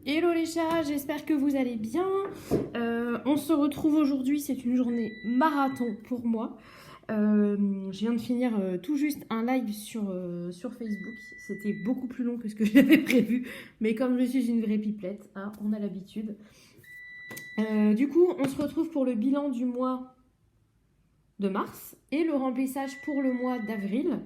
Hello les chats, j'espère que vous allez bien. On se retrouve aujourd'hui, c'est une journée marathon pour moi. Je viens de finir tout juste un live sur Facebook. C'était beaucoup plus long que ce que j'avais prévu, mais comme je suis une vraie pipelette, hein, on a l'habitude. Du coup, on se retrouve pour le bilan du mois de mars et le remplissage pour le mois d'avril.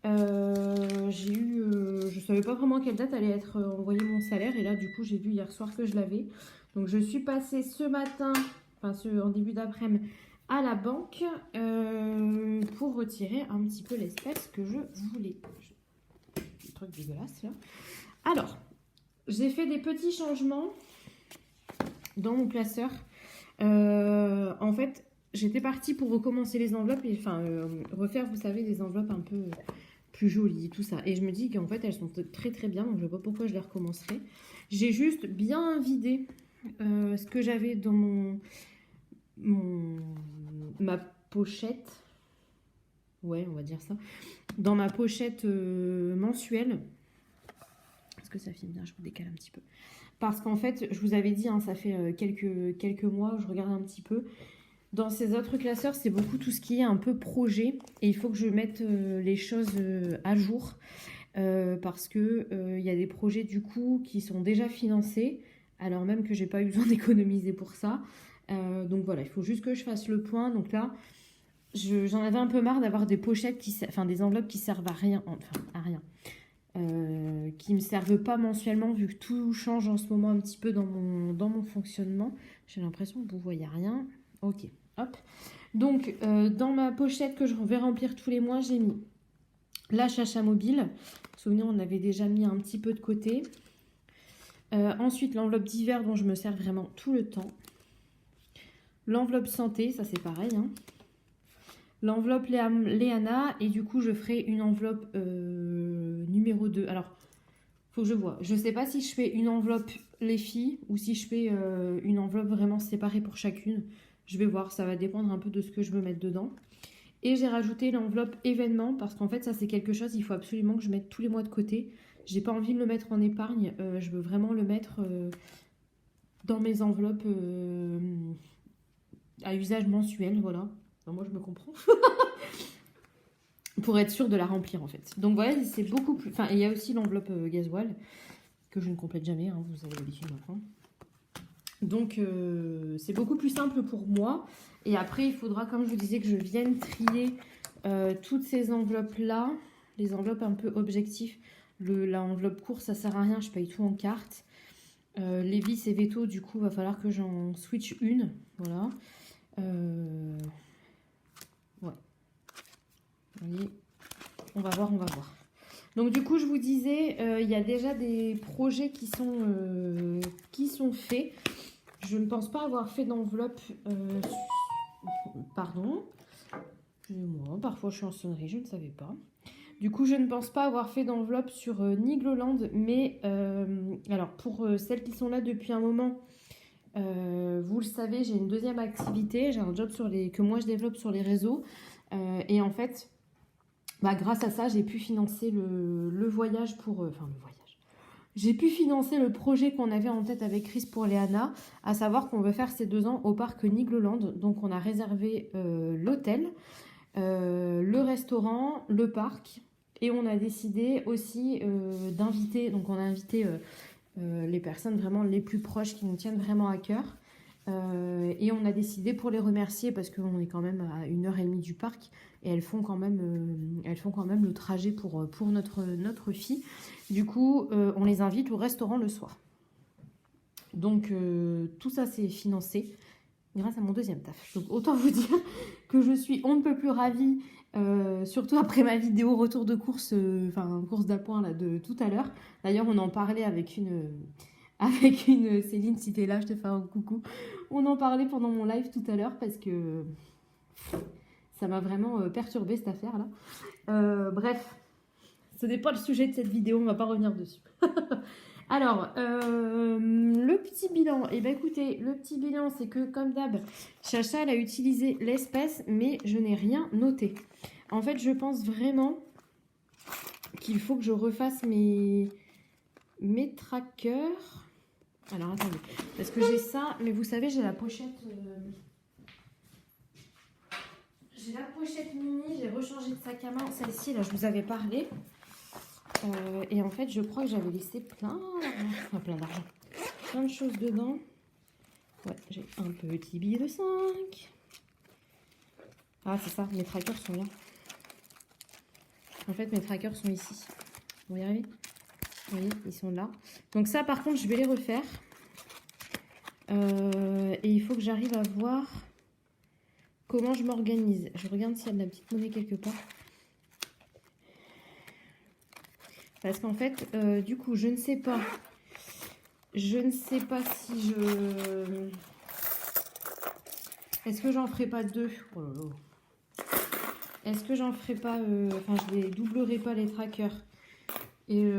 Je savais pas vraiment quelle date allait être envoyé mon salaire et là du coup j'ai vu hier soir que je l'avais. Donc je suis passée ce matin, en début d'après-midi à la banque pour retirer un petit peu l'espèce que je voulais. Un truc dégueulasse là. Alors, j'ai fait des petits changements dans mon classeur. En fait, j'étais partie pour recommencer les enveloppes et refaire, vous savez, des enveloppes un peu plus jolies, tout ça. Et je me dis qu'en fait, elles sont très très bien, donc je ne vois pas pourquoi je les recommencerai. J'ai juste bien vidé ce que j'avais dans ma pochette. Ouais, on va dire ça. Dans ma pochette mensuelle. Est-ce que ça filme bien? Je vous décale un petit peu. Parce qu'en fait, je vous avais dit, hein, ça fait quelques mois, je regarde un petit peu. Dans ces autres classeurs, c'est beaucoup tout ce qui est un peu projet. Et il faut que je mette les choses à jour. Parce que il y a des projets du coup qui sont déjà financés. Alors même que j'ai pas eu besoin d'économiser pour ça. Donc voilà, il faut juste que je fasse le point. Donc là, j'en avais un peu marre d'avoir des pochettes, des enveloppes qui servent à rien. Enfin, à rien. Qui me servent pas mensuellement vu que tout change en ce moment un petit peu dans mon fonctionnement. J'ai l'impression que vous voyez rien. Ok, hop. Donc dans ma pochette que je vais remplir tous les mois, j'ai mis la chacha mobile. Vous vous souvenez, on avait déjà mis un petit peu de côté. Ensuite, l'enveloppe d'hiver dont je me sers vraiment tout le temps. L'enveloppe santé, ça c'est pareil. Hein. L'enveloppe Léana et du coup je ferai une enveloppe numéro 2. Alors, faut que je vois. Je sais pas si je fais une enveloppe les filles ou si je fais une enveloppe vraiment séparée pour chacune. Je vais voir, ça va dépendre un peu de ce que je veux mettre dedans. Et j'ai rajouté l'enveloppe événement parce qu'en fait ça c'est quelque chose, il faut absolument que je mette tous les mois de côté. J'ai pas envie de le mettre en épargne, je veux vraiment le mettre dans mes enveloppes à usage mensuel, voilà. Enfin, moi je me comprends. Pour être sûre de la remplir en fait. Donc voilà, c'est beaucoup plus... Enfin, il y a aussi l'enveloppe gasoil que je ne complète jamais, hein, vous avez l'habitude maintenant. Donc c'est beaucoup plus simple pour moi. Et après, il faudra, comme je vous disais, que je vienne trier toutes ces enveloppes-là. Les enveloppes un peu objectifs. L'enveloppe course, ça sert à rien, je paye tout en carte. Les vis et veto, du coup, va falloir que j'en switch une. Voilà. Ouais. Vous voyez, on va voir, on va voir. Donc du coup, je vous disais, il y a déjà des projets qui sont faits. Je ne pense pas avoir fait d'enveloppe. Pardon. Excusez-moi, parfois je suis en sonnerie, je ne savais pas. Du coup, je ne pense pas avoir fait d'enveloppe sur Nigloland, mais alors pour celles qui sont là depuis un moment, vous le savez, j'ai une deuxième activité, j'ai un job que moi je développe sur les réseaux, et en fait, grâce à ça, j'ai pu financer le voyage pour, le voyage. J'ai pu financer le projet qu'on avait en tête avec Chris pour Léana, à savoir qu'on veut faire ces 2 ans au parc Nigloland. Donc on a réservé l'hôtel, le restaurant, le parc. Et on a décidé aussi d'inviter, donc on a invité les personnes vraiment les plus proches qui nous tiennent vraiment à cœur. Et on a décidé pour les remercier parce qu'on est quand même à 1h30 du parc et elles font quand même le trajet pour notre fille. Du coup, on les invite au restaurant le soir. Donc tout ça c'est financé grâce à mon deuxième taf. Donc autant vous dire que je suis on ne peut plus ravie, surtout après ma vidéo retour de course, course d'appoint là, de tout à l'heure. D'ailleurs on en parlait avec une Céline, si t'es là, je te fais un coucou. On en parlait pendant mon live tout à l'heure parce que ça m'a vraiment perturbée cette affaire-là. Bref, ce n'est pas le sujet de cette vidéo, on va pas revenir dessus. Alors, le petit bilan, eh bien écoutez, le petit bilan, c'est que comme d'hab, Chacha, elle a utilisé l'espèce, mais je n'ai rien noté. En fait, je pense vraiment qu'il faut que je refasse mes trackers. Alors attendez, parce que j'ai ça, mais vous savez, j'ai la pochette... J'ai la pochette mini, j'ai rechangé de sac à main. Celle-ci, là, je vous avais parlé. Et en fait, je crois que j'avais laissé plein d'argent. Plein de choses dedans. Ouais, j'ai un petit billet de 5. Ah, c'est ça, mes trackers sont là. En fait, mes trackers sont ici. Vous y arrivez? Vous voyez, ils sont là. Donc ça, par contre, je vais les refaire. Et il faut que j'arrive à voir comment je m'organise. Je regarde s'il y a de la petite monnaie quelque part. Parce qu'en fait, du coup, je ne sais pas. Je ne sais pas si je... Est-ce que j'en ferai pas deux? Oh là là. Est-ce que j'en ferai pas... Enfin, je les doublerai pas les trackers. Et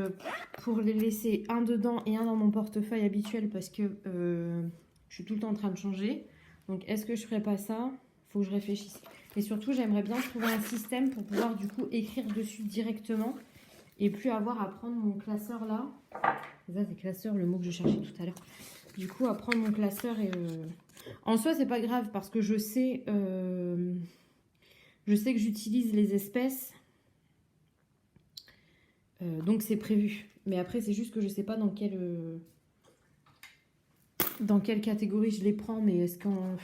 pour les laisser un dedans et un dans mon portefeuille habituel parce que je suis tout le temps en train de changer. Donc, est-ce que je ferai pas ça? Faut que je réfléchisse. Et surtout, j'aimerais bien trouver un système pour pouvoir du coup écrire dessus directement et plus avoir à prendre mon classeur là. Ça, c'est classeur, le mot que je cherchais tout à l'heure. Du coup, à prendre mon classeur et... En soi, c'est pas grave parce que je sais que j'utilise les espèces. Donc, c'est prévu. Mais après, c'est juste que je sais pas dans quelle catégorie je les prends. Mais est-ce qu'en...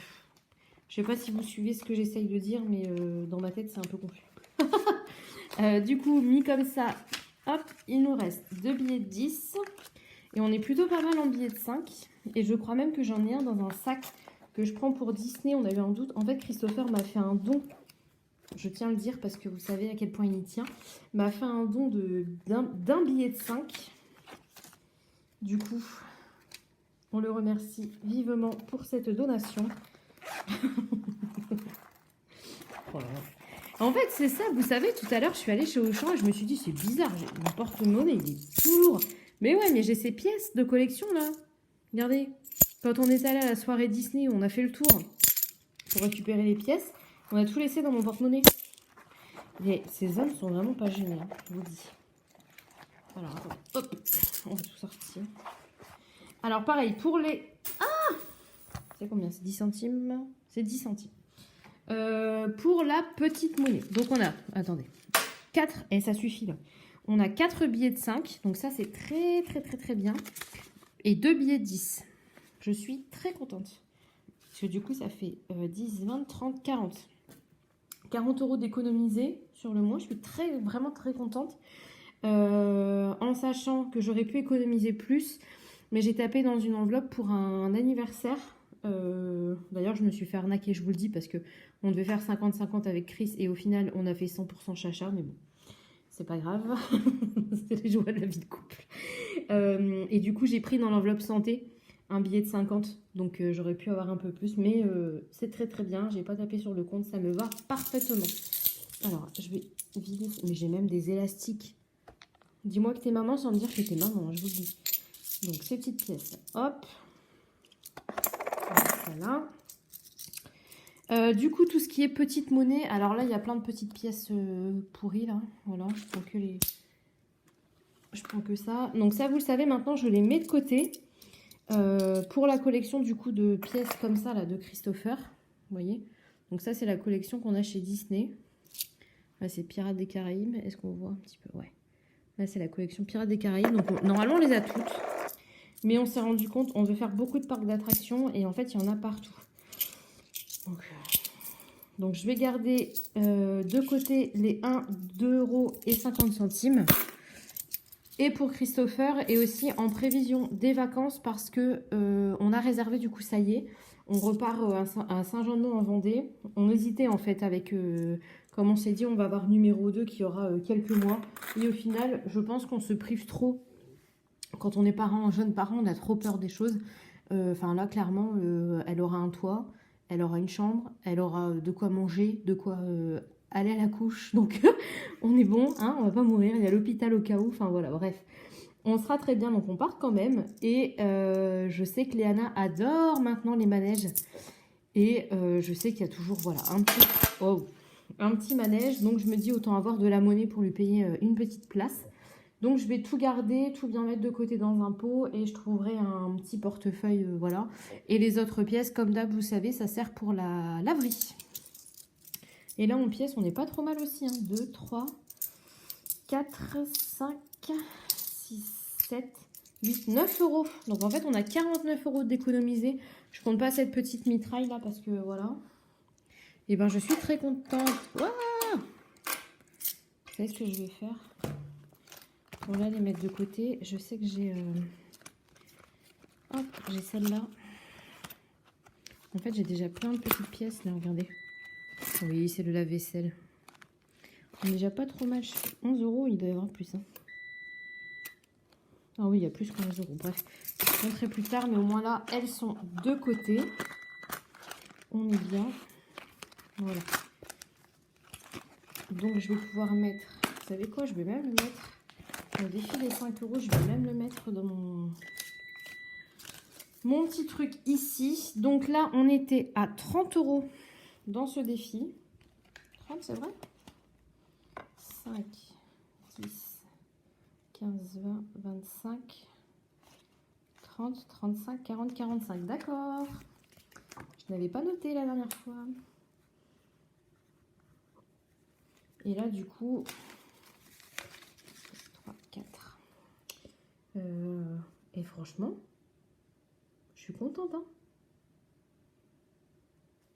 Je sais pas si vous suivez ce que j'essaye de dire, mais dans ma tête, c'est un peu confus. Du coup, mis comme ça, hop, il nous reste 2 billets de 10. Et on est plutôt pas mal en billets de 5. Et je crois même que j'en ai un dans un sac que je prends pour Disney. On a eu un doute. En fait, Christopher m'a fait un don. Je tiens à le dire parce que vous savez à quel point il y tient. M'a fait un don d'un billet de 5. Du coup, on le remercie vivement pour cette donation. Oh là là. En fait, c'est ça, vous savez, tout à l'heure, je suis allée chez Auchan et je me suis dit, c'est bizarre, mon porte-monnaie, il est tout lourd. Mais ouais, mais j'ai ces pièces de collection, là. Regardez, quand on est allé à la soirée Disney, on a fait le tour pour récupérer les pièces. On a tout laissé dans mon porte-monnaie. Et ces hommes sont vraiment pas gênés, hein, je vous le dis. Alors, attendez, hop, on va tout sortir. Alors, pareil, pour les... Ah! C'est combien? C'est 10 centimes? C'est 10 centimes. Pour la petite monnaie. Donc on a, attendez, 4, et ça suffit là. On a 4 billets de 5, donc ça c'est très bien. Et 2 billets de 10. Je suis très contente. Parce que du coup ça fait 10, 20, 30, 40. 40 € d'économiser sur le mois. Je suis vraiment très contente. En sachant que j'aurais pu économiser plus. Mais j'ai tapé dans une enveloppe pour un anniversaire. D'ailleurs, je me suis fait arnaquer, je vous le dis, parce que on devait faire 50-50 avec Chris et au final, on a fait 100% chacha, mais bon, c'est pas grave. C'est les joies de la vie de couple. Et du coup, j'ai pris dans l'enveloppe santé un billet de 50, donc j'aurais pu avoir un peu plus, mais c'est très bien. J'ai pas tapé sur le compte, ça me va parfaitement. Alors, je vais vider, mais j'ai même des élastiques. Dis-moi que t'es maman sans me dire que t'es maman, je vous le dis. Donc, ces petites pièces, hop. Voilà. Du coup, tout ce qui est petite monnaie, alors là, il y a plein de petites pièces pourries, là. Voilà, je prends que ça. Donc ça, vous le savez, maintenant, je les mets de côté pour la collection, du coup, de pièces comme ça, là, de Christopher. Vous voyez? Donc ça, c'est la collection qu'on a chez Disney. Là, c'est Pirates des Caraïbes. Est-ce qu'on voit un petit peu? Ouais. Là, c'est la collection Pirates des Caraïbes. Donc, normalement, on les a toutes. Mais on s'est rendu compte, on veut faire beaucoup de parcs d'attractions et en fait, il y en a partout. Donc je vais garder de côté les 1, 2 € et 50 centimes. Et pour Christopher, et aussi en prévision des vacances parce que on a réservé, du coup, ça y est. On repart à Saint-Jean-de-Mont en Vendée. On hésitait en fait avec, comme on s'est dit, on va avoir numéro 2 qui aura quelques mois. Et au final, je pense qu'on se prive trop. Quand on est parent, jeune parent, on a trop peur des choses. Enfin là, clairement, elle aura un toit, elle aura une chambre, elle aura de quoi manger, de quoi aller à la couche. Donc, on est bon, hein, on va pas mourir. Il y a l'hôpital au cas où. Enfin voilà, bref. On sera très bien, donc on part quand même. Et je sais que Léana adore maintenant les manèges. Et je sais qu'il y a toujours, voilà, un petit manège. Donc je me dis, autant avoir de la monnaie pour lui payer une petite place. Donc je vais tout garder, tout bien mettre de côté dans un pot et je trouverai un petit portefeuille, voilà. Et les autres pièces, comme d'hab, vous savez, ça sert pour la laverie. Et là, en pièces, on n'est pas trop mal aussi. 2, 3, 4, 5, 6, 7, 8, 9 euros. Donc en fait, on a 49 euros d'économiser. Je compte pas cette petite mitraille là parce que voilà. Et ben, je suis très contente. Waouh! Vous savez ce que je vais faire? Pour là, les mettre de côté. Je sais que j'ai... Hop, j'ai celle-là. En fait, j'ai déjà plein de petites pièces là, regardez. Oui, c'est le lave-vaisselle. On est déjà pas trop mal. 11 euros, il doit y avoir plus. Ah oui, il y a plus que 11 euros. Bref, je montrerai plus tard, mais au moins là, elles sont de côté. On est bien. Voilà. Donc, je vais pouvoir mettre... Vous savez quoi? Je vais même le mettre... Au défi des 5 euros, je vais même le mettre dans mon petit truc ici. Donc là, on était à 30 euros dans ce défi. 30, c'est vrai? 5, 10, 15, 20, 25, 30, 35, 40, 45. D'accord. Je n'avais pas noté la dernière fois. Et là, du coup, 3, 4. Et franchement, je suis contente. Hein.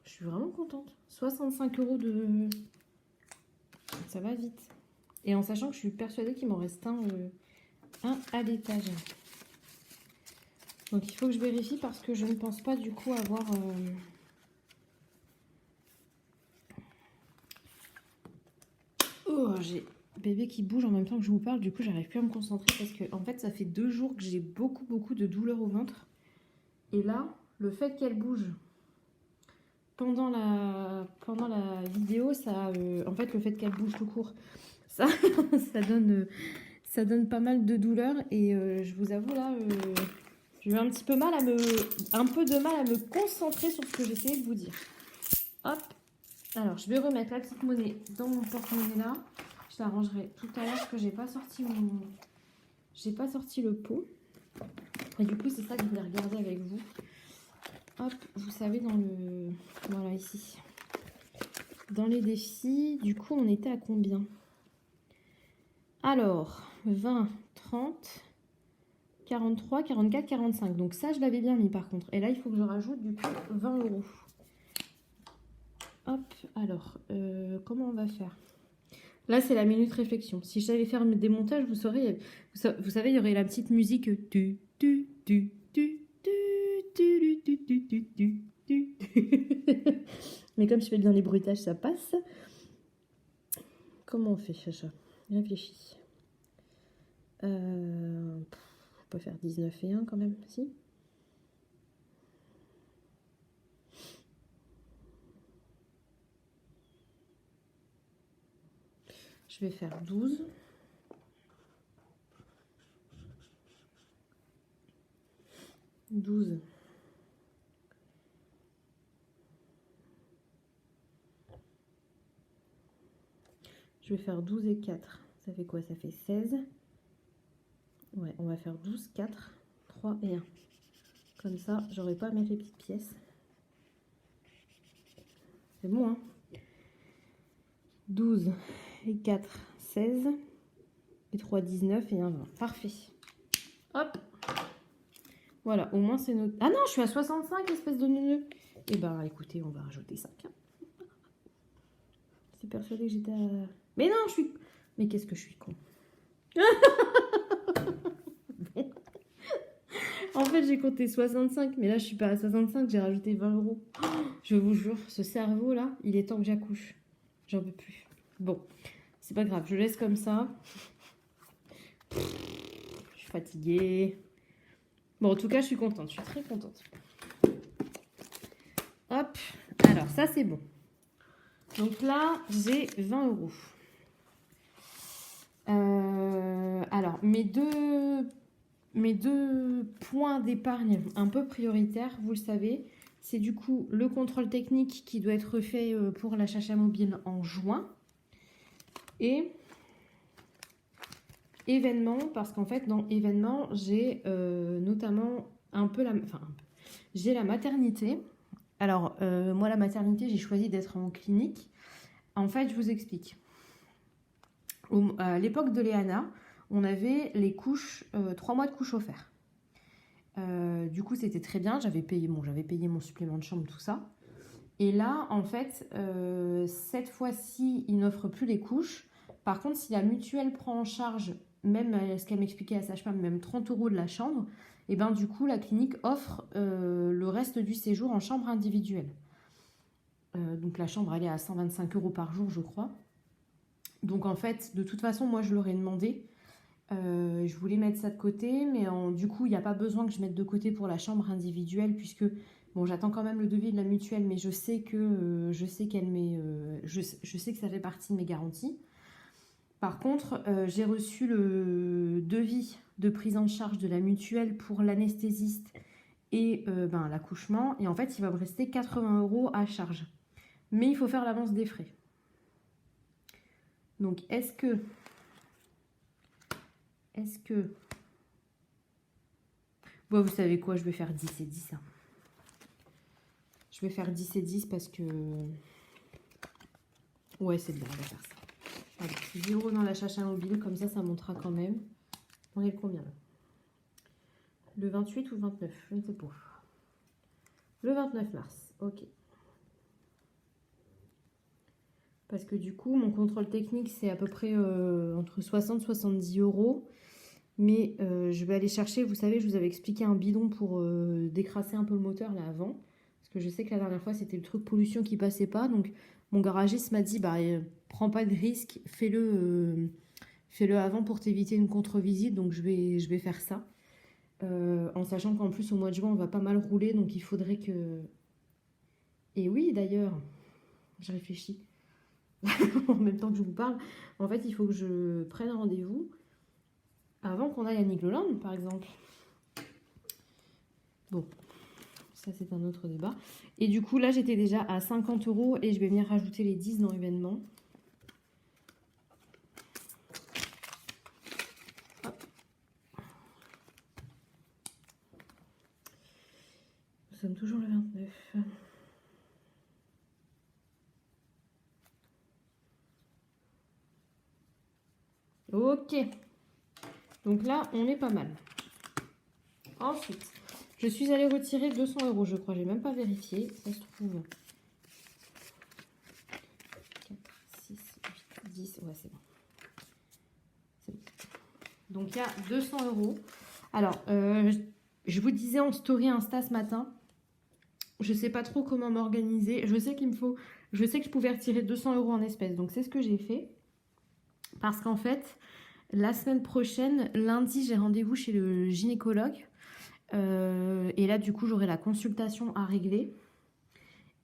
Je suis vraiment contente. 65 euros de... Ça va vite. Et en sachant que je suis persuadée qu'il m'en reste un à l'étage. Donc il faut que je vérifie parce que je ne pense pas du coup avoir... Oh, j'ai bébé qui bouge en même temps que je vous parle. Du coup, j'arrive plus à me concentrer parce que en fait, ça fait 2 jours que j'ai beaucoup de douleurs au ventre. Et là, le fait qu'elle bouge pendant la vidéo, ça, en fait, le fait qu'elle bouge tout court, ça, ça donne pas mal de douleurs. Et je vous avoue là, j'ai eu un petit peu mal à me concentrer sur ce que j'essayais de vous dire. Hop. Alors, je vais remettre la petite monnaie dans mon porte-monnaie là. Je l'arrangerai tout à l'heure parce que j'ai pas sorti le pot. Et du coup, c'est ça que je voulais regarder avec vous. Hop, vous savez, dans le... Voilà, ici. Dans les défis, du coup, on était à combien? Alors, 20, 30, 43, 44, 45. Donc ça, je l'avais bien mis par contre. Et là, il faut que je rajoute du coup 20 euros. Hop, alors, comment on va faire? Là, c'est la minute réflexion. Si je savais faire des montages, vous savez, il y aurait la petite musique. Mais comme je fais bien les bruitages, ça passe. Comment on fait, Chacha? Réfléchis. On peut faire 19 et 1 quand même, si. Je vais faire 12. Je vais faire 12 et 4. Ça fait quoi? Ça fait 16. Ouais, on va faire 12, 4, 3 et 1. Comme ça, j'aurai pas à mettre les petites pièces. C'est bon, hein? 12 et 4, 16. Et 3, 19 et 1, 20. Parfait. Hop. Voilà, au moins c'est notre... Ah non, je suis à 65, espèce de neuneu. Eh ben, écoutez, on va rajouter 5. C'est persuadé que j'étais à... Mais non, je suis... Mais qu'est-ce que je suis con. En fait, j'ai compté 65, mais là, je suis pas à 65, j'ai rajouté 20 euros. Je vous jure, ce cerveau-là, il est temps que j'accouche. J'en peux plus. Bon, c'est pas grave, je laisse comme ça. Je suis fatiguée. Bon, en tout cas, je suis contente, je suis très contente. Hop, alors ça, c'est bon. Donc là, j'ai 20 euros. Alors, mes deux points d'épargne un peu prioritaires, vous le savez, c'est du coup le contrôle technique qui doit être fait pour la Chacha Mobile en juin. Et événement, parce qu'en fait, dans événement, j'ai notamment un peu la... Enfin, j'ai la maternité. Alors, moi, la maternité, j'ai choisi d'être en clinique. En fait, je vous explique. À l'époque de Léana, on avait les couches, 3 mois de couches offerts. Du coup, c'était très bien. J'avais payé mon supplément de chambre, tout ça. Et là, en fait, cette fois-ci, ils n'offrent plus les couches. Par contre, si la mutuelle prend en charge, même ce qu'elle m'expliquait à sage-femme, même 30 € de la chambre, et ben du coup, la clinique offre le reste du séjour en chambre individuelle. Donc la chambre, elle est à 125 € par jour, je crois. Donc en fait, de toute façon, moi, je leur ai demandé. Je voulais mettre ça de côté, mais du coup, il n'y a pas besoin que je mette de côté pour la chambre individuelle, puisque, bon, j'attends quand même le devis de la mutuelle, mais je sais que, je sais que ça fait partie de mes garanties. Par contre, j'ai reçu le devis de prise en charge de la mutuelle pour l'anesthésiste et l'accouchement, et en fait, il va me rester 80 € à charge. Mais il faut faire l'avance des frais. Donc, est-ce que... Bon, vous savez quoi, je vais faire 10 et 10. Hein. Je vais faire 10 et 10 parce que... Ouais, c'est bien, on va faire ça. Voilà, 10 € dans la chacha mobile, comme ça montera quand même. On est combien là? Le 28 ou 29? Je ne sais pas. Le 29 mars, ok. Parce que du coup, mon contrôle technique, c'est à peu près entre 60 et 70 €. Mais je vais aller chercher, vous savez, je vous avais expliqué un bidon pour décrasser un peu le moteur là avant. Parce que je sais que la dernière fois, c'était le truc pollution qui passait pas. Donc mon garagiste m'a dit, bah prends pas de risque, fais-le avant pour t'éviter une contre-visite. Donc je vais faire ça. En sachant qu'en plus, au mois de juin, on va pas mal rouler. Donc il faudrait que... Et oui, d'ailleurs, je réfléchis. En même temps que je vous parle. En fait, il faut que je prenne rendez-vous avant qu'on aille à Nigloland, par exemple. Bon, ça c'est un autre débat. Et du coup, là, j'étais déjà à 50 € et je vais venir rajouter les 10 dans l'événement. Nous sommes toujours le 29. Ok. Donc là, on est pas mal. Ensuite, je suis allée retirer 200 €, je crois. J'ai même pas vérifié. Ça se trouve. 4, 6, 8, 10. Ouais, c'est bon. C'est bon. Donc, il y a 200 €. Alors, je vous disais en story Insta ce matin, je sais pas trop comment m'organiser. Je sais que je pouvais retirer 200 € en espèces. Donc, c'est ce que j'ai fait. Parce qu'en fait, la semaine prochaine, lundi, j'ai rendez-vous chez le gynécologue. Et là, du coup, j'aurai la consultation à régler.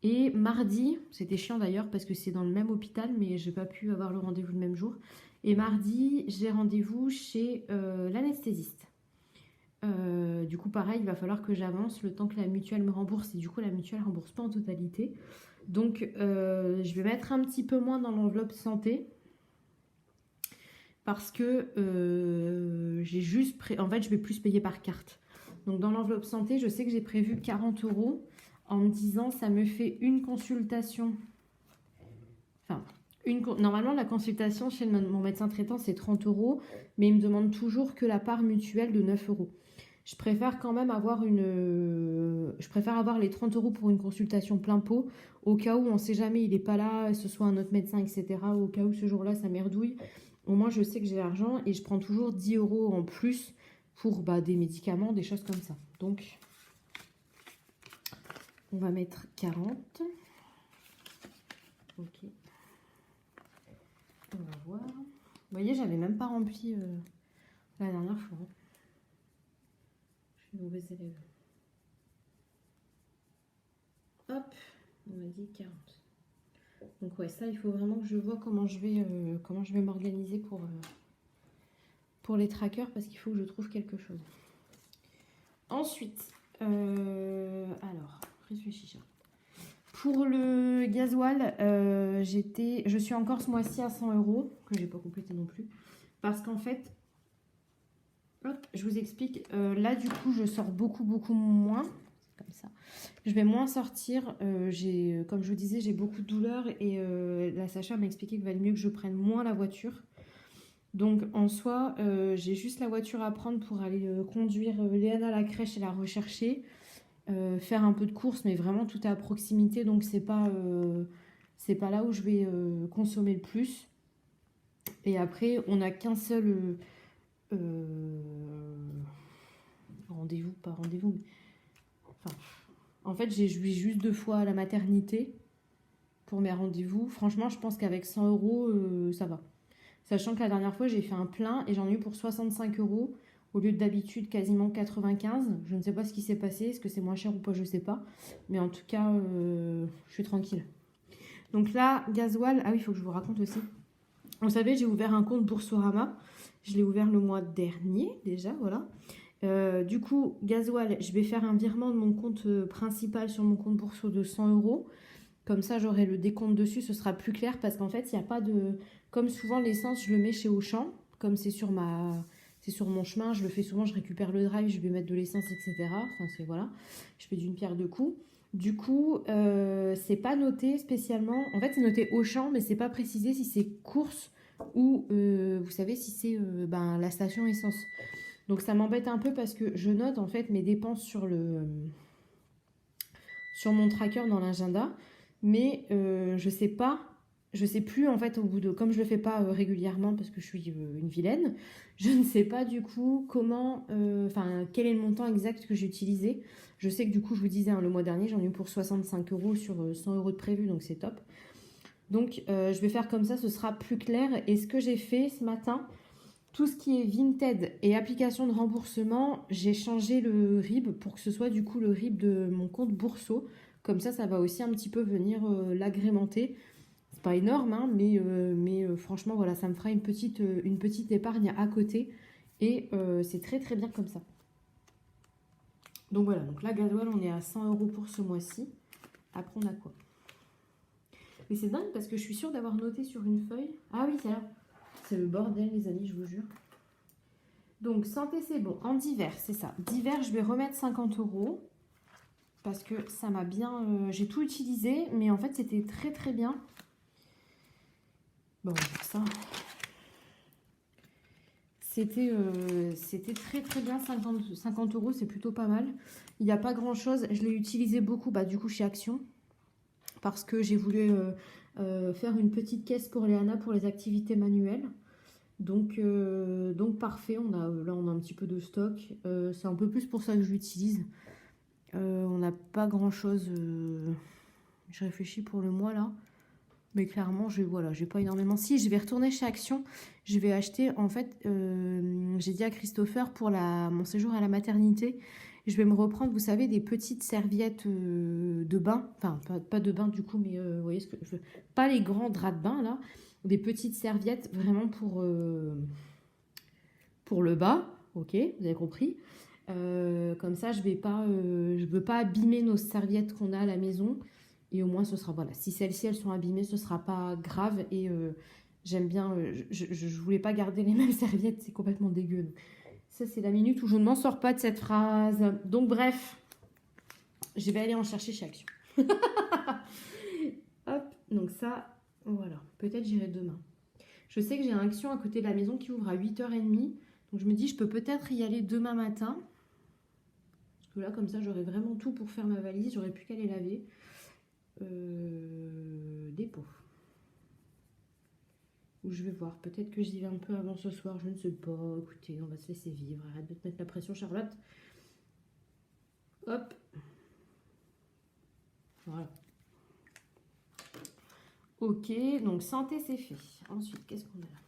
Et mardi, c'était chiant d'ailleurs parce que c'est dans le même hôpital, mais j'ai pas pu avoir le rendez-vous le même jour. Et mardi, j'ai rendez-vous chez l'anesthésiste. Du coup, pareil, il va falloir que j'avance le temps que la mutuelle me rembourse. Et du coup, la mutuelle ne rembourse pas en totalité. Donc, je vais mettre un petit peu moins dans l'enveloppe santé. Parce que en fait, je vais plus payer par carte. Donc, dans l'enveloppe santé, je sais que j'ai prévu 40 € en me disant ça me fait une consultation. Enfin, normalement, la consultation chez mon médecin traitant, c'est 30 €, mais il me demande toujours que la part mutuelle de 9 €. Je préfère quand même avoir les 30 € pour une consultation plein pot, au cas où on ne sait jamais, il n'est pas là, ce soit un autre médecin, etc. Au cas où ce jour-là, ça merdouille. Au moins, je sais que j'ai l'argent et je prends toujours 10 € en plus pour des médicaments, des choses comme ça. Donc, on va mettre 40. Ok. On va voir. Vous voyez, j'avais même pas rempli la dernière fois. Je suis une mauvaise élève. Hop, on m'a dit 40. Donc ouais, ça, il faut vraiment que je vois comment je vais m'organiser pour les trackers, parce qu'il faut que je trouve quelque chose. Ensuite, alors, réfléchis. Pour le gasoil, je suis encore ce mois-ci à 100 €, que j'ai pas complété non plus, parce qu'en fait, Hop, je vous explique. Là, du coup, je sors beaucoup moins. Comme ça. Je vais moins sortir. Comme je vous disais, j'ai beaucoup de douleurs et la sage-femme m'a expliqué qu'il valait mieux que je prenne moins la voiture. Donc, en soi, j'ai juste la voiture à prendre pour aller conduire Léana à la crèche et la rechercher. Faire un peu de course, mais vraiment tout est à proximité, donc c'est pas là où je vais consommer le plus. Et après, on n'a qu'un seul rendez-vous, pas rendez-vous. Enfin, en fait, je vais juste 2 fois à la maternité pour mes rendez-vous. Franchement, je pense qu'avec 100 €, ça va. Sachant que la dernière fois, j'ai fait un plein et j'en ai eu pour 65 € au lieu d'habitude quasiment 95. Je ne sais pas ce qui s'est passé. Est-ce que c'est moins cher ou pas? Je sais pas. Mais en tout cas, je suis tranquille. Donc là, gasoil. Ah oui, il faut que je vous raconte aussi. Vous savez, j'ai ouvert un compte Boursorama. Je l'ai ouvert le mois dernier déjà, voilà. Du coup, gasoil, je vais faire un virement de mon compte principal sur mon compte Bourso de 100 €. Comme ça, j'aurai le décompte dessus, ce sera plus clair parce qu'en fait, il n'y a pas de... Comme souvent, l'essence, je le mets chez Auchan. Comme c'est sur mon chemin, je le fais souvent, je récupère le drive, je vais mettre de l'essence, etc. Enfin, c'est voilà, je fais d'une pierre deux coups. Du coup, c'est pas noté spécialement. En fait, c'est noté Auchan, mais c'est pas précisé si c'est course ou, vous savez, si c'est la station essence. Donc, ça m'embête un peu parce que je note en fait mes dépenses sur mon tracker dans l'agenda. Mais je sais plus en fait comme je le fais pas régulièrement parce que je suis une vilaine, je ne sais pas du coup quel est le montant exact que j'ai utilisé. Je sais que du coup je vous disais le mois dernier j'en ai eu pour 65 € sur 100 € de prévu, donc c'est top. Donc je vais faire comme ça, ce sera plus clair. Et ce que j'ai fait ce matin, tout ce qui est Vinted et application de remboursement, j'ai changé le RIB pour que ce soit du coup le RIB de mon compte Bourso. Comme ça va aussi un petit peu venir l'agrémenter. C'est pas énorme, hein, mais franchement, voilà, ça me fera une petite épargne à côté. Et c'est très très bien comme ça. Donc voilà, donc là, gasoil, on est à 100 € pour ce mois-ci. Après, on a quoi? Mais c'est dingue parce que je suis sûre d'avoir noté sur une feuille. Ah oui, c'est là. C'est le bordel, les amis, je vous jure. Donc, santé, c'est bon. En divers, c'est ça. Divers, je vais remettre 50 € parce que ça m'a bien... j'ai tout utilisé, mais en fait, c'était très, très bien. Bon, ça... C'était très, très bien. 50 €, c'est plutôt pas mal. Il n'y a pas grand-chose. Je l'ai utilisé beaucoup, du coup, chez Action. Parce que j'ai voulu faire une petite caisse pour Léana pour les activités manuelles. Donc parfait, là on a un petit peu de stock, c'est un peu plus pour ça que je l'utilise. On n'a pas grand chose, je réfléchis pour le mois là, mais clairement j'ai pas énormément. Si, je vais retourner chez Action, je vais acheter en fait, j'ai dit à Christopher pour mon séjour à la maternité, je vais me reprendre, vous savez, des petites serviettes de bain, enfin pas de bain du coup, mais vous voyez ce que je veux, pas les grands draps de bain là, des petites serviettes vraiment pour le bas, ok, vous avez compris. Comme ça, je veux pas abîmer nos serviettes qu'on a à la maison. Et au moins, ce sera, voilà, si celles-ci, elles sont abîmées, ce sera pas grave. Et j'aime bien, je voulais pas garder les mêmes serviettes, c'est complètement dégueu. Donc, ça, c'est la minute où je ne m'en sors pas de cette phrase. Donc, bref, je vais aller en chercher chez Action. Hop, donc ça, voilà. Peut-être j'irai demain. Je sais que j'ai un Action à côté de la maison qui ouvre à 8h30. Donc, je me dis, je peux peut-être y aller demain matin. Parce que là, comme ça, j'aurai vraiment tout pour faire ma valise. J'aurai plus qu'à les laver. Dépôt. Ou je vais voir. Peut-être que j'y vais un peu avant ce soir. Je ne sais pas. Écoutez, on va se laisser vivre. Arrête de te mettre la pression, Charlotte. Hop. Voilà. Ok, donc santé, c'est fait. Ensuite, qu'est-ce qu'on a là?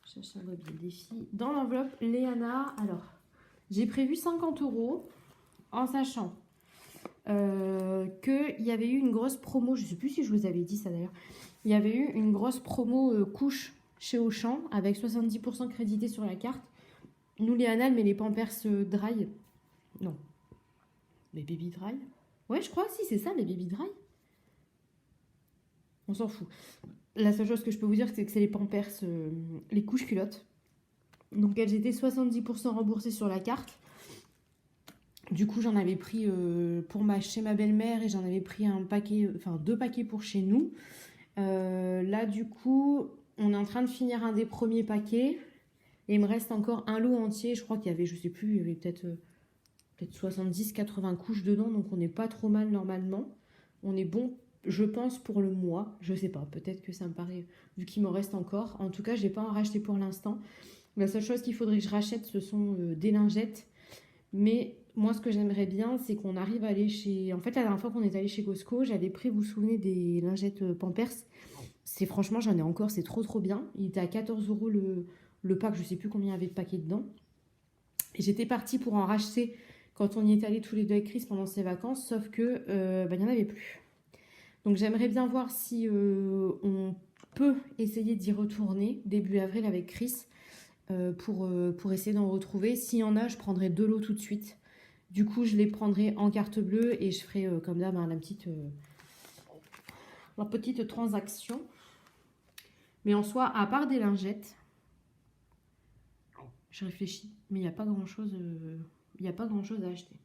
Cherche un mobile défi. Dans l'enveloppe, Léana. Alors, j'ai prévu 50 € en sachant qu'il y avait eu une grosse promo. Je ne sais plus si je vous avais dit ça d'ailleurs. Il y avait eu une grosse promo couche chez Auchan avec 70% crédité sur la carte. Nous, Léana, elle met les Pampers Dry. Non. Les Baby Dry. Ouais, je crois, si, c'est ça, les Baby Dry. On s'en fout. La seule chose que je peux vous dire, c'est que c'est les Pampers, les couches culottes. Donc elles étaient 70% remboursées sur la carte. Du coup, j'en avais pris chez ma belle-mère et j'en avais pris un paquet, enfin 2 paquets pour chez nous. Là, du coup, on est en train de finir un des premiers paquets. Et il me reste encore un lot entier. Je crois qu'il y avait, je sais plus, il y avait peut-être 70-80 couches dedans. Donc on n'est pas trop mal normalement. On est bon, je pense, pour le mois. Je sais pas, peut-être que ça me paraît, vu qu'il m'en reste encore. En tout cas, je n'ai pas en racheté pour l'instant. La seule chose qu'il faudrait que je rachète, ce sont des lingettes. Mais moi, ce que j'aimerais bien, c'est qu'on arrive à aller chez... En fait, la dernière fois qu'on est allé chez Costco, j'avais pris, vous vous souvenez, des lingettes Pampers. C'est franchement, j'en ai encore, c'est trop trop bien. Il était à 14 € le pack, je sais plus combien il y avait de paquets dedans. Et j'étais partie pour en racheter quand on y est allé tous les deux avec Chris pendant ses vacances, sauf que il n'y en avait plus. Donc j'aimerais bien voir si on peut essayer d'y retourner début avril avec Chris pour essayer d'en retrouver. S'il y en a, je prendrai 2 lots tout de suite. Du coup, je les prendrai en carte bleue et je ferai comme d'hab la petite transaction. Mais en soi, à part des lingettes, je réfléchis, mais il n'y a pas grand-chose à acheter.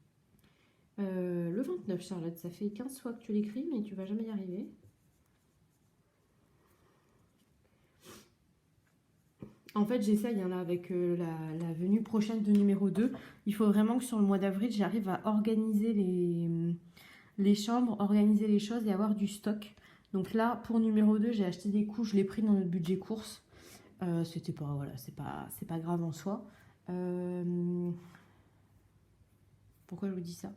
Le 29, Charlotte, ça fait 15 fois que tu l'écris, mais tu vas jamais y arriver. En fait, j'essaye là, avec la venue prochaine de numéro 2. Il faut vraiment que sur le mois d'avril, j'arrive à organiser les chambres, organiser les choses et avoir du stock. Donc là, pour numéro 2, j'ai acheté des couches, je l'ai pris dans notre budget course. C'était pas, voilà, c'est pas grave en soi. Pourquoi je vous dis ça?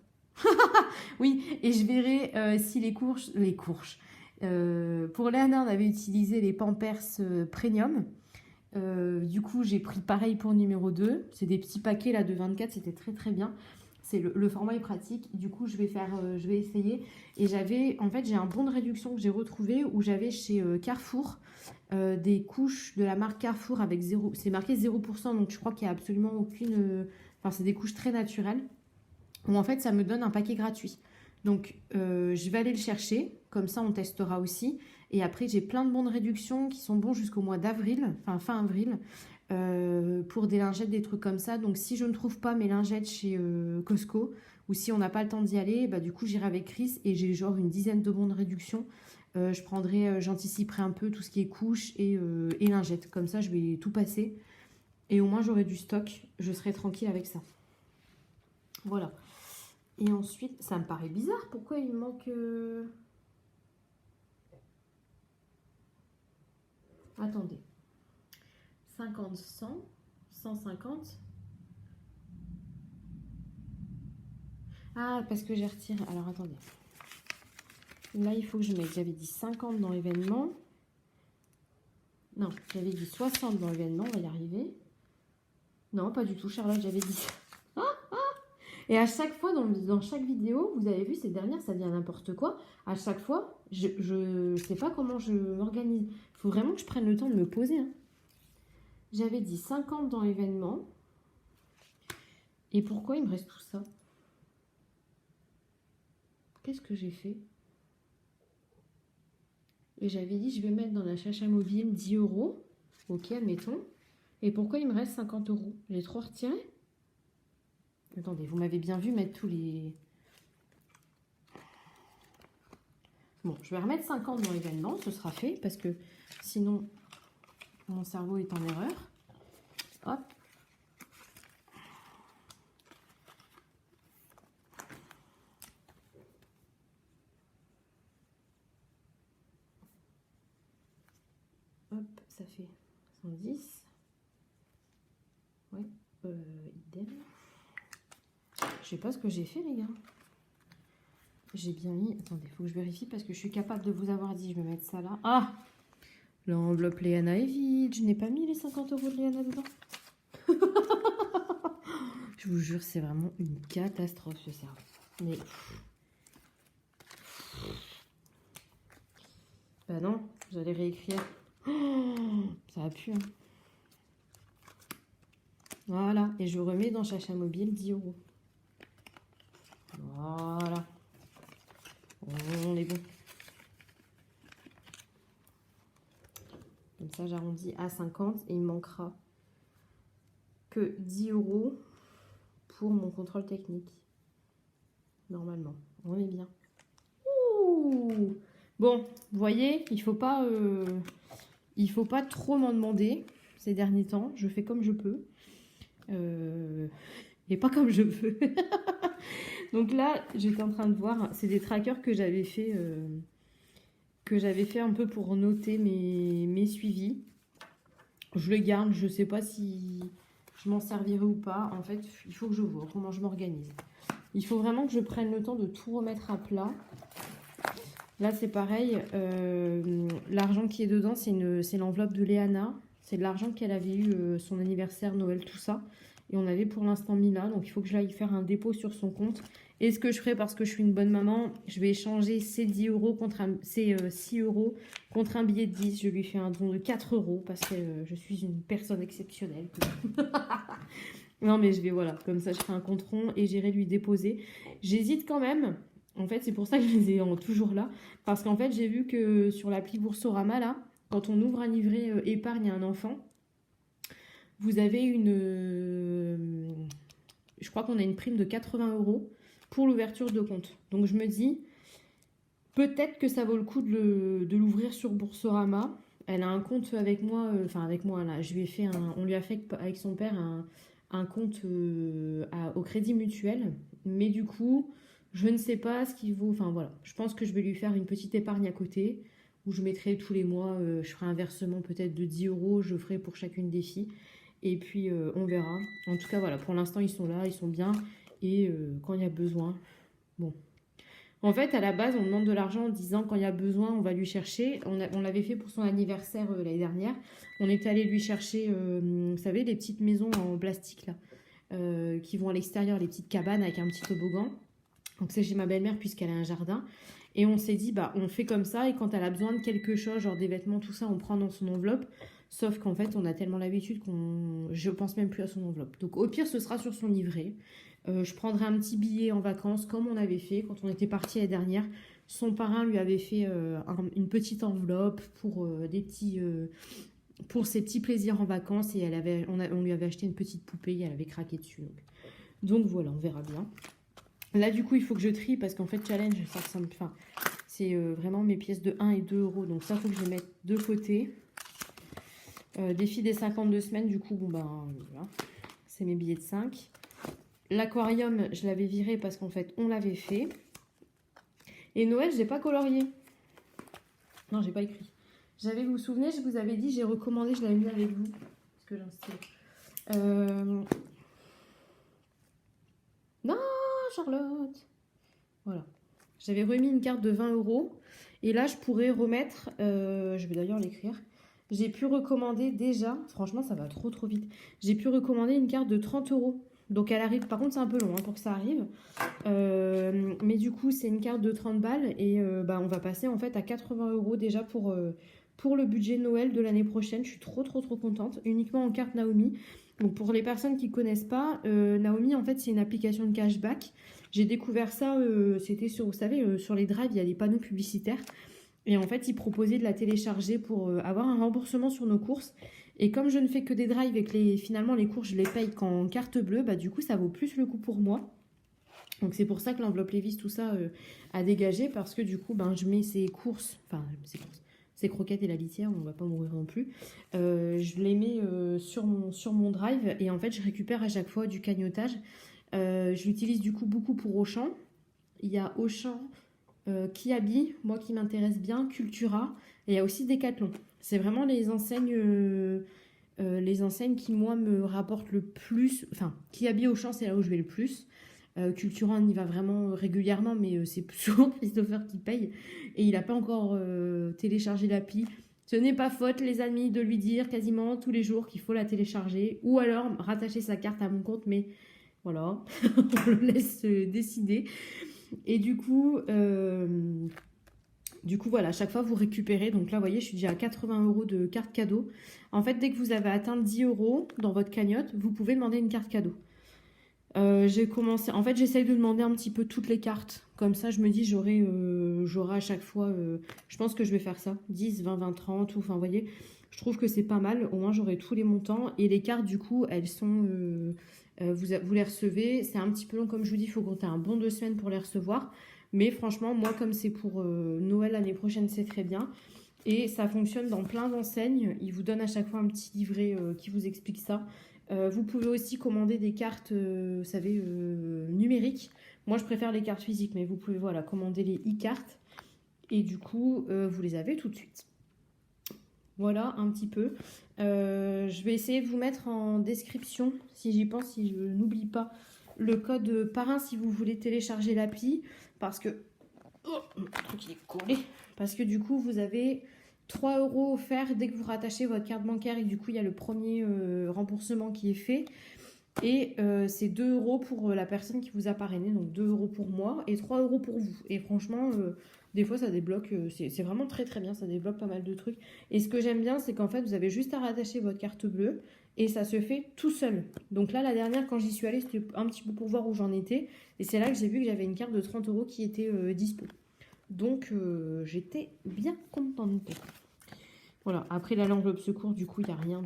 Oui, et je verrai si les courges. Pour Léana, on avait utilisé les Pampers Premium. Du coup, j'ai pris pareil pour numéro 2. C'est des petits paquets là de 24, c'était très très bien. C'est le format est pratique. Du coup, je vais essayer. Et en fait, j'ai un bon de réduction que j'ai retrouvé où j'avais chez Carrefour des couches de la marque Carrefour avec 0. C'est marqué 0%, donc je crois qu'il n'y a absolument aucune. Enfin, c'est des couches très naturelles. Où en fait, ça me donne un paquet gratuit. Donc, je vais aller le chercher. Comme ça, on testera aussi. Et après, j'ai plein de bons de réduction qui sont bons jusqu'au mois d'avril, enfin fin avril, pour des lingettes, des trucs comme ça. Donc, si je ne trouve pas mes lingettes chez Costco, ou si on n'a pas le temps d'y aller, bah, du coup, j'irai avec Chris et j'ai genre une dizaine de bons de réduction. J'anticiperai un peu tout ce qui est couches et lingettes. Comme ça, je vais tout passer. Et au moins, j'aurai du stock. Je serai tranquille avec ça. Voilà. Et ensuite, ça me paraît bizarre. Pourquoi il me manque... Attendez. 50, 100, 150. Ah, parce que j'ai retiré. Alors, attendez. Là, il faut que je mette... J'avais dit 50 dans l'événement. Non, j'avais dit 60 dans l'événement. On va y arriver. Non, pas du tout, Charlotte. J'avais dit... Et à chaque fois, dans chaque vidéo, vous avez vu, ces dernières, ça devient n'importe quoi. À chaque fois, je sais pas comment je m'organise. Il faut vraiment que je prenne le temps de me poser. Hein. J'avais dit 50 dans l'événement. Et pourquoi il me reste tout ça? Qu'est-ce que j'ai fait? Et j'avais dit, je vais mettre dans la chacha mobile 10 €. Ok, admettons. Et pourquoi il me reste 50 €? J'ai trop retiré? Attendez, vous m'avez bien vu mettre tous les... Bon, je vais remettre 50 dans l'événement, ce sera fait, parce que sinon, mon cerveau est en erreur. Hop. Hop, ça fait 110. Ouais, idem. Je sais pas ce que j'ai fait, les gars. J'ai bien mis... Attendez, il faut que je vérifie parce que je suis capable de vous avoir dit. Je vais mettre ça là. Ah! L'enveloppe Léana est vide. Je n'ai pas mis les 50 € de Léana dedans. Je vous jure, c'est vraiment une catastrophe, ce cerveau. Mais... Bah non, vous allez réécrire. Oh, ça a pu, hein. Voilà, et je remets dans Chacha Mobile 10 €. Voilà. On est bon. Comme ça, j'arrondis à 50 et il me manquera que 10 € pour mon contrôle technique. Normalement, on est bien. Ouh. Bon, vous voyez, il faut pas trop m'en demander ces derniers temps. Je fais comme je peux. Et pas comme je veux. Donc là, j'étais en train de voir, c'est des trackers que j'avais fait un peu pour noter mes suivis. Je les garde, je sais pas si je m'en servirai ou pas. En fait, il faut que je vois comment je m'organise. Il faut vraiment que je prenne le temps de tout remettre à plat. Là, c'est pareil. L'argent qui est dedans, c'est l'enveloppe de Léana. C'est de l'argent qu'elle avait eu, son anniversaire, Noël, tout ça. Et on avait pour l'instant mis là. Donc, il faut que je l'aille faire un dépôt sur son compte. Et ce que je ferai, parce que je suis une bonne maman, je vais échanger ces 10 € contre ces 6 € contre un billet de 10. Je lui fais un don de 4 € parce que je suis une personne exceptionnelle. Non, mais je vais, voilà, comme ça, je ferai un compte rond et j'irai lui déposer. J'hésite quand même. En fait, c'est pour ça que je les ai toujours là. Parce qu'en fait, j'ai vu que sur l'appli Boursorama, là, quand on ouvre un livret épargne à un enfant, vous avez je crois qu'on a une prime de 80 € pour l'ouverture de compte. Donc, je me dis, peut-être que ça vaut le coup de l'ouvrir sur Boursorama. Elle a un compte avec moi, là, on lui a fait avec son père un compte au Crédit Mutuel. Mais du coup, je ne sais pas ce qu'il vaut. Enfin voilà, je pense que je vais lui faire une petite épargne à côté où je mettrai tous les mois, je ferai un versement peut-être de 10 €, je ferai pour chacune des filles. Et puis on verra. En tout cas, voilà, pour l'instant, ils sont là, ils sont bien. Et quand il y a besoin, bon. En fait, à la base, on demande de l'argent en disant quand il y a besoin, on va lui chercher. On l'avait fait pour son anniversaire l'année dernière. On est allé lui chercher, vous savez, les petites maisons en plastique là, qui vont à l'extérieur, les petites cabanes avec un petit toboggan. Donc c'est chez ma belle-mère puisqu'elle a un jardin. Et on s'est dit, bah on fait comme ça et quand elle a besoin de quelque chose, genre des vêtements, tout ça, on prend dans son enveloppe. Sauf qu'en fait, on a tellement l'habitude je pense même plus à son enveloppe. Donc au pire, ce sera sur son livret. Je prendrai un petit billet en vacances comme on avait fait quand on était parti l'année dernière. Son parrain lui avait fait une petite enveloppe pour pour ses petits plaisirs en vacances et on lui avait acheté une petite poupée et elle avait craqué dessus. Donc voilà, on verra bien. Là du coup il faut que je trie parce qu'en fait challenge ça ressemble, c'est vraiment mes pièces de 1 et 2 €. Donc ça il faut que je les mette de côté. Défi des 52 semaines du coup bon ben voilà. C'est mes billets de 5. L'aquarium, je l'avais viré parce qu'en fait, on l'avait fait. Et Noël, j'ai pas colorié. Non, j'ai pas écrit. Vous vous souvenez, je vous avais dit, j'ai recommandé, je l'avais mis avec vous. Parce que j'en sais. Non, Charlotte. Voilà. J'avais remis une carte de 20 €. Et là, je pourrais remettre, je vais d'ailleurs l'écrire. J'ai pu recommander déjà, franchement, ça va trop vite. J'ai pu recommander une carte de 30 €. Donc elle arrive, par contre c'est un peu long pour que ça arrive. Mais du coup c'est une carte de 30 balles et on va passer en fait à 80 € déjà pour le budget Noël de l'année prochaine. Je suis trop contente, uniquement en carte Naomi. Donc pour les personnes qui ne connaissent pas, Naomi en fait c'est une application de cashback. J'ai découvert ça, c'était sur, vous savez, sur les drives, il y a des panneaux publicitaires. Et en fait ils proposaient de la télécharger pour avoir un remboursement sur nos courses. Et comme je ne fais que des drives et que finalement les courses je les paye qu'en carte bleue, bah du coup ça vaut plus le coup pour moi. Donc c'est pour ça que l'enveloppe Levi's tout ça a dégagé parce que du coup je mets ces croquettes et la litière, on va pas mourir non plus. Je les mets sur mon drive et en fait je récupère à chaque fois du cagnotage. Je l'utilise du coup beaucoup pour Auchan. Il y a Auchan, Kiabi, moi qui m'intéresse bien, Cultura et il y a aussi Decathlon. C'est vraiment les enseignes qui, moi, me rapportent le plus. Enfin, Kiabi, Auchan, c'est là où je vais le plus. Cultura, on y va vraiment régulièrement, mais c'est souvent Christopher qui paye. Et il n'a pas encore téléchargé l'appli. Ce n'est pas faute, les amis, de lui dire quasiment tous les jours qu'il faut la télécharger. Ou alors rattacher sa carte à mon compte, mais voilà, on le laisse décider. Et du coup, voilà, à chaque fois, vous récupérez. Donc là, vous voyez, je suis déjà à 80 € de carte cadeau. En fait, dès que vous avez atteint 10 € dans votre cagnotte, vous pouvez demander une carte cadeau. J'ai commencé... En fait, j'essaye de demander un petit peu toutes les cartes. Comme ça, je me dis, j'aurai à chaque fois... je pense que je vais faire ça. 10, 20, 20, 30. Enfin, vous voyez, Je trouve que c'est pas mal, au moins j'aurai tous les montants. Et les cartes, du coup, elles sont... vous les recevez, c'est un petit peu long comme je vous dis, il faut compter un bon 2 semaines pour les recevoir. Mais franchement, moi comme c'est pour Noël l'année prochaine, c'est très bien. Et ça fonctionne dans plein d'enseignes. Ils vous donnent à chaque fois un petit livret qui vous explique ça. Vous pouvez aussi commander des cartes, vous savez, numériques. Moi, je préfère les cartes physiques, mais vous pouvez voilà, commander les e-cartes. Et du coup, vous les avez tout de suite. Voilà un petit peu. Je vais essayer de vous mettre en description, si j'y pense, si je n'oublie pas, le code parrain si vous voulez télécharger l'appli. Parce que... Oh, le truc il est collé. Parce que du coup, vous avez 3 € offerts dès que vous rattachez votre carte bancaire. Et du coup, il y a le premier remboursement qui est fait. Et c'est 2 € pour la personne qui vous a parrainé. Donc 2 € pour moi et 3 € pour vous. Et franchement... des fois, ça débloque, c'est vraiment très très bien, ça débloque pas mal de trucs. Et ce que j'aime bien, c'est qu'en fait, vous avez juste à rattacher votre carte bleue et ça se fait tout seul. Donc là, la dernière, quand j'y suis allée, c'était un petit peu pour voir où j'en étais. Et c'est là que j'ai vu que j'avais une carte de 30 € qui était dispo. Donc, j'étais bien contente. Voilà, après là, l'enveloppe secours, du coup, il n'y a rien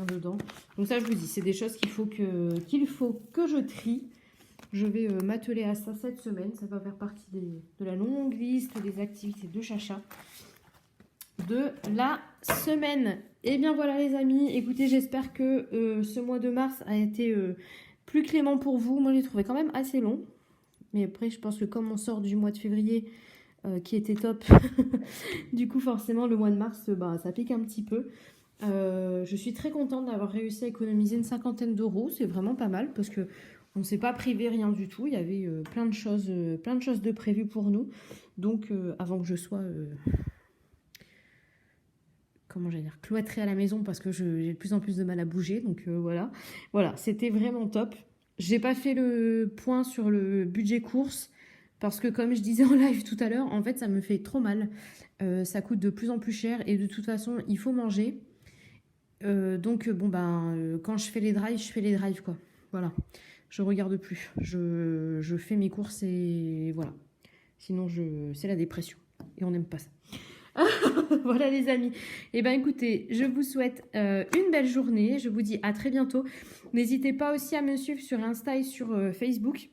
dedans. Donc ça, je vous dis, c'est des choses qu'il faut que je trie. Je vais m'atteler à ça cette semaine. Ça va faire partie de la longue liste des activités de Chacha de la semaine. Et bien voilà les amis. Écoutez, j'espère que ce mois de mars a été plus clément pour vous. Moi, je l'ai trouvé quand même assez long. Mais après, je pense que comme on sort du mois de février qui était top, du coup, forcément, le mois de mars, ça pique un petit peu. Je suis très contente d'avoir réussi à économiser une 50aine d'euros. C'est vraiment pas mal parce que on ne s'est pas privé rien du tout. Il y avait plein de choses de prévues pour nous. Donc, avant que je sois, comment j'allais dire, cloîtrée à la maison parce que j'ai de plus en plus de mal à bouger. Donc, voilà. Voilà, c'était vraiment top. J'ai pas fait le point sur le budget course parce que, comme je disais en live tout à l'heure, en fait, ça me fait trop mal. Ça coûte de plus en plus cher et de toute façon, il faut manger. Donc, quand je fais les drives, quoi. Voilà. Je regarde plus. Je fais mes courses et voilà. Sinon, c'est la dépression. Et on n'aime pas ça. Voilà les amis. Eh bien écoutez, je vous souhaite une belle journée. Je vous dis à très bientôt. N'hésitez pas aussi à me suivre sur Insta et sur Facebook.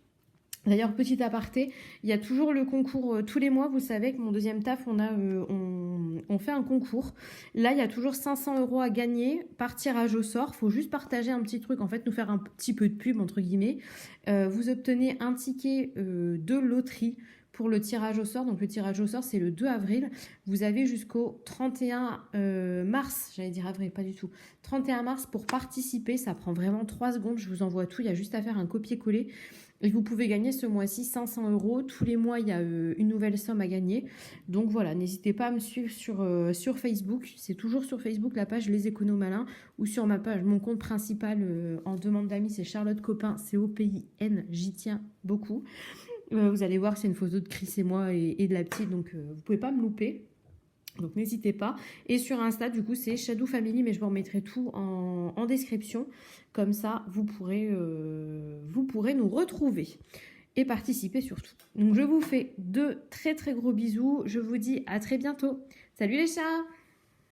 D'ailleurs, petit aparté, il y a toujours le concours tous les mois. Vous savez que mon deuxième taf, on fait un concours. Là, il y a toujours 500 € à gagner par tirage au sort. Il faut juste partager un petit truc, en fait, nous faire un petit peu de pub, entre guillemets. Vous obtenez un ticket de loterie pour le tirage au sort. Donc, le tirage au sort, c'est le 2 avril. Vous avez jusqu'au 31 mars, j'allais dire avril, pas du tout. 31 mars pour participer. Ça prend vraiment 3 secondes. Je vous envoie tout. Il y a juste à faire un copier-coller. Et vous pouvez gagner ce mois-ci 500 €. Tous les mois, il y a une nouvelle somme à gagner. Donc voilà, n'hésitez pas à me suivre sur Facebook. C'est toujours sur Facebook, la page Les Éconos Malins. Ou sur ma page, mon compte principal en demande d'amis, c'est Charlotte Copin, COPIN. J'y tiens beaucoup. Vous allez voir, c'est une photo de Chris et moi et de la petite. Donc vous ne pouvez pas me louper. Donc n'hésitez pas. Et sur Insta, du coup, c'est Shadow Family, mais je vous remettrai tout en description. Comme ça, vous pourrez nous retrouver et participer surtout. Donc je vous fais de très très gros bisous. Je vous dis à très bientôt. Salut les chats!